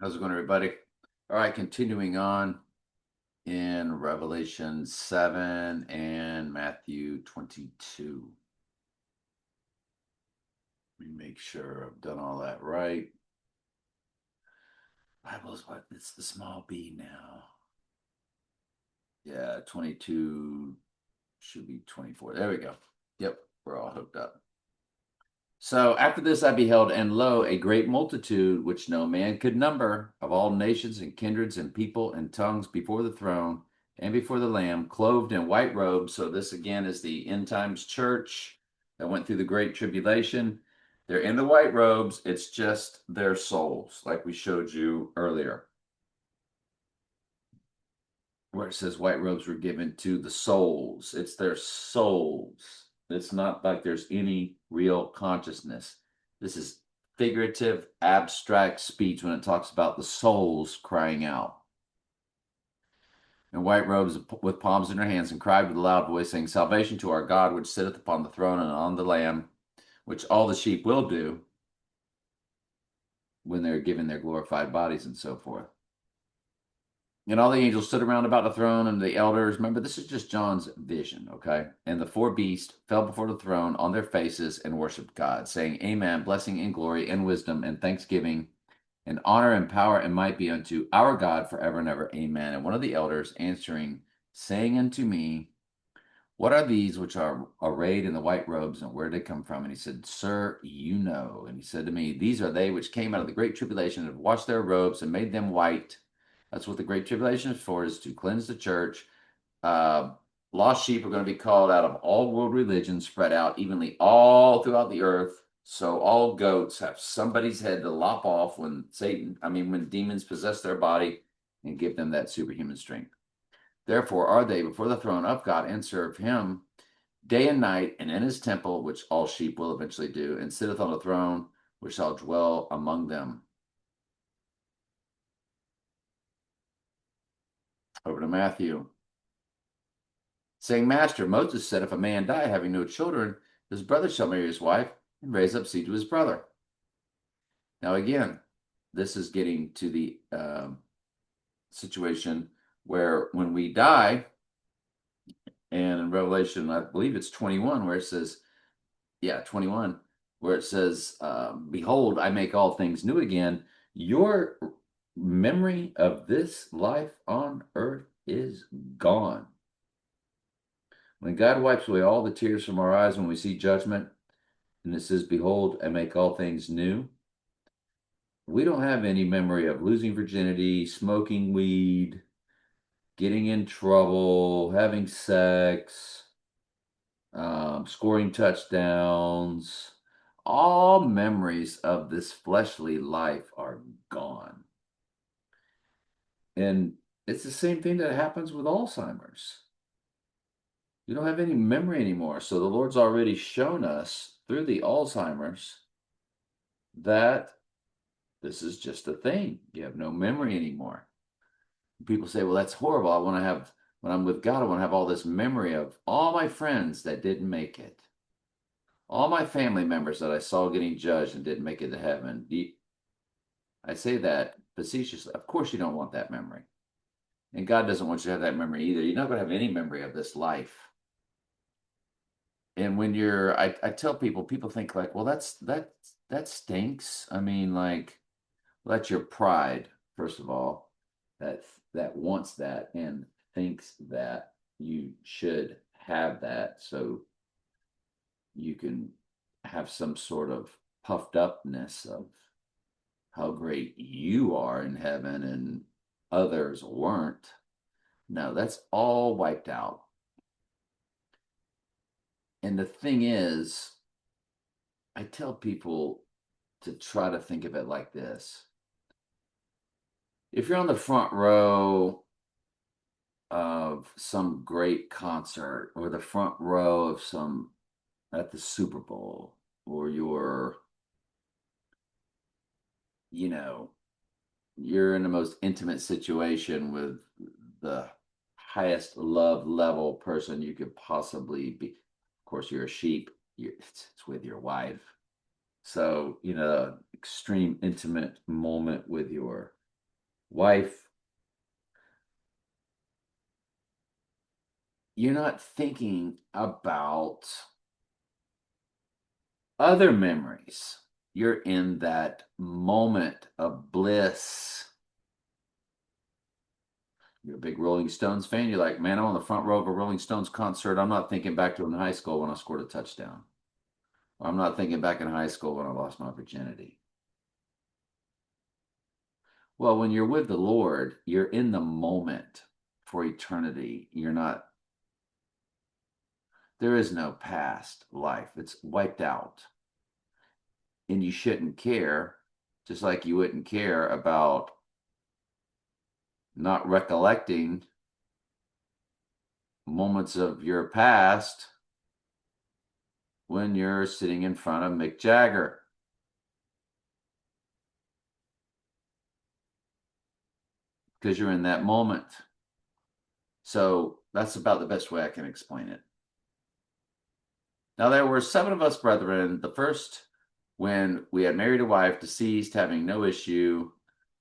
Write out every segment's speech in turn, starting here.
How's it going, everybody? All right, continuing on in Revelation 7 and Matthew 22. Let me make sure I've done all that right. Bible's what? It's the small b now. Yeah, 22 should be 24. There we go. Yep, we're all hooked up. So after this I beheld, and lo, a great multitude, which no man could number, of all nations and kindreds and people and tongues, before the throne and before the Lamb, clothed in white robes. So this again is the end times church that went through the great tribulation. They're in the white robes. It's just their souls, like we showed you earlier, where it says white robes were given to the souls. It's their souls. It's not like there's any real consciousness. This is figurative, abstract speech when it talks about the souls crying out. In white robes with palms in their hands, and cried with a loud voice, saying, Salvation to our God, which sitteth upon the throne and on the Lamb, which all the sheep will do when they're given their glorified bodies and so forth. And all the angels stood around about the throne, and the elders. Remember, this is just John's vision, okay? And the four beasts fell before the throne on their faces and worshiped God, saying, Amen, blessing and glory and wisdom and thanksgiving and honor and power and might be unto our God forever and ever. Amen. And one of the elders answering, saying unto me, What are these which are arrayed in the white robes, and where did they come from? And he said, Sir, you know. And he said to me, These are they which came out of the great tribulation and have washed their robes and made them white. That's what the Great Tribulation is for, is to cleanse the church. Lost sheep are going to be called out of all world religions, spread out evenly all throughout the earth. So all goats have somebody's head to lop off when when demons possess their body and give them that superhuman strength. Therefore are they before the throne of God and serve him day and night, and in his temple, which all sheep will eventually do, and sitteth on a throne which shall dwell among them. Over to Matthew. Saying, Master, Moses said, if a man die having no children, his brother shall marry his wife and raise up seed to his brother. Now, again, this is getting to the situation where when we die, and in Revelation, I believe it's 21, where it says, 21, where it says, Behold, I make all things new again. Your memory of this life on earth is gone. When God wipes away all the tears from our eyes when we see judgment, and it says, Behold, I make all things new, we don't have any memory of losing virginity, smoking weed, getting in trouble, having sex, scoring touchdowns. All memories of this fleshly life are gone. And it's the same thing that happens with Alzheimer's. You don't have any memory anymore. So the Lord's already shown us through the Alzheimer's that this is just a thing. You have no memory anymore. People say, well, that's horrible. When I'm with God, I want to have all this memory of all my friends that didn't make it, all my family members that I saw getting judged and didn't make it to heaven. I say that facetiously. Of course, you don't want that memory. And God doesn't want you to have that memory either. You're not going to have any memory of this life. And when I tell people think like, well, that stinks. I mean, like, well, that's your pride, first of all, that wants that and thinks that you should have that, so you can have some sort of puffed upness of how great you are in heaven and others weren't. No, that's all wiped out. And the thing is, I tell people to try to think of it like this. If you're on the front row of some great concert, or the front row of some at the Super Bowl, or you're in the most intimate situation with the highest love level person you could possibly be. Of course, you're a sheep, it's with your wife. So, extreme intimate moment with your wife, you're not thinking about other memories. You're in that moment of bliss. You're a big Rolling Stones fan. You're like, man, I'm on the front row of a Rolling Stones concert. I'm not thinking back to in high school when I scored a touchdown. I'm not thinking back in high school when I lost my virginity. Well, when you're with the Lord, you're in the moment for eternity. You're not, there is no past life, it's wiped out. And you shouldn't care, just like you wouldn't care about not recollecting moments of your past when you're sitting in front of Mick Jagger. Because you're in that moment. So that's about the best way I can explain it. Now, there were 7 of us brethren. The first, when we had married a wife, deceased, having no issue,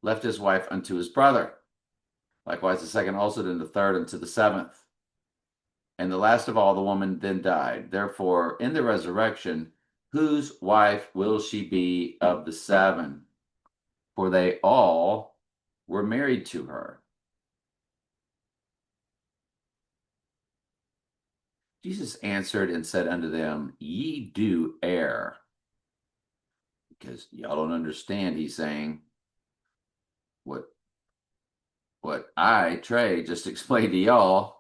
left his wife unto his brother. Likewise, the second also, then the third unto the 7th. And the last of all, the woman then died. Therefore, in the resurrection, whose wife will she be of the 7? For they all were married to her. Jesus answered and said unto them, Ye do err. Because y'all don't understand, he's saying, what I, Trey, just explained to y'all,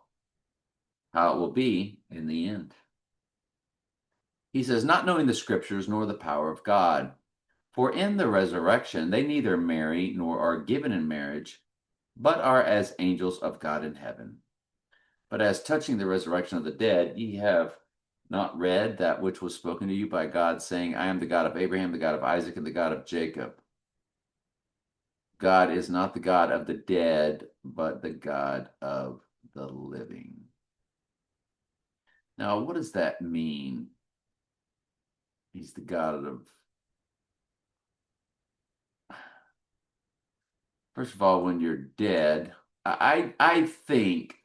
how it will be in the end. He says, not knowing the scriptures nor the power of God. For in the resurrection they neither marry nor are given in marriage, but are as angels of God in heaven. But as touching the resurrection of the dead, ye have not read that which was spoken to you by God, saying, I am the God of Abraham, the God of Isaac, and the God of Jacob. God is not the God of the dead, but the God of the living. Now, what does that mean? He's the God of... First of all, when you're dead, I think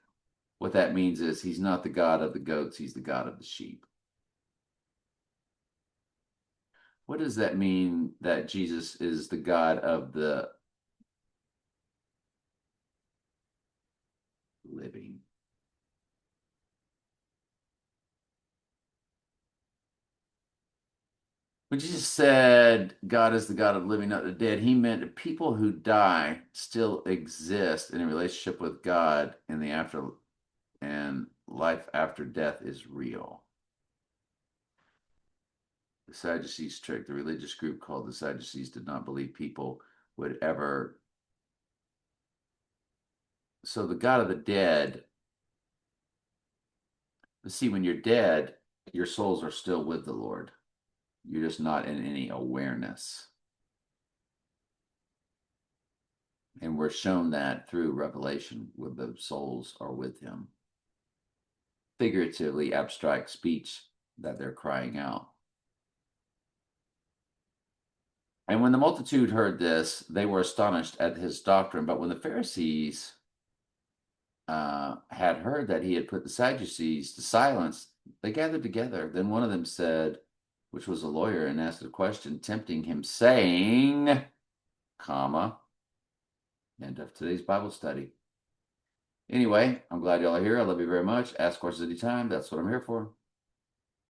what that means is he's not the God of the goats, he's the God of the sheep. What does that mean that Jesus is the God of the living? When Jesus said God is the God of the living, not the dead, he meant that people who die still exist in a relationship with God in the after, and life after death is real. The Sadducees trick, the religious group called the Sadducees, did not believe people would ever. So the God of the dead, see, when you're dead, your souls are still with the Lord. You're just not in any awareness. And we're shown that through Revelation, where the souls are with him. Figuratively, abstract speech that they're crying out. And when the multitude heard this, they were astonished at his doctrine. But when the Pharisees had heard that he had put the Sadducees to silence, they gathered together. Then one of them said, which was a lawyer, and asked a question, tempting him, saying, comma, end of today's Bible study. Anyway, I'm glad y'all are here. I love you very much. Ask questions anytime. That's what I'm here for.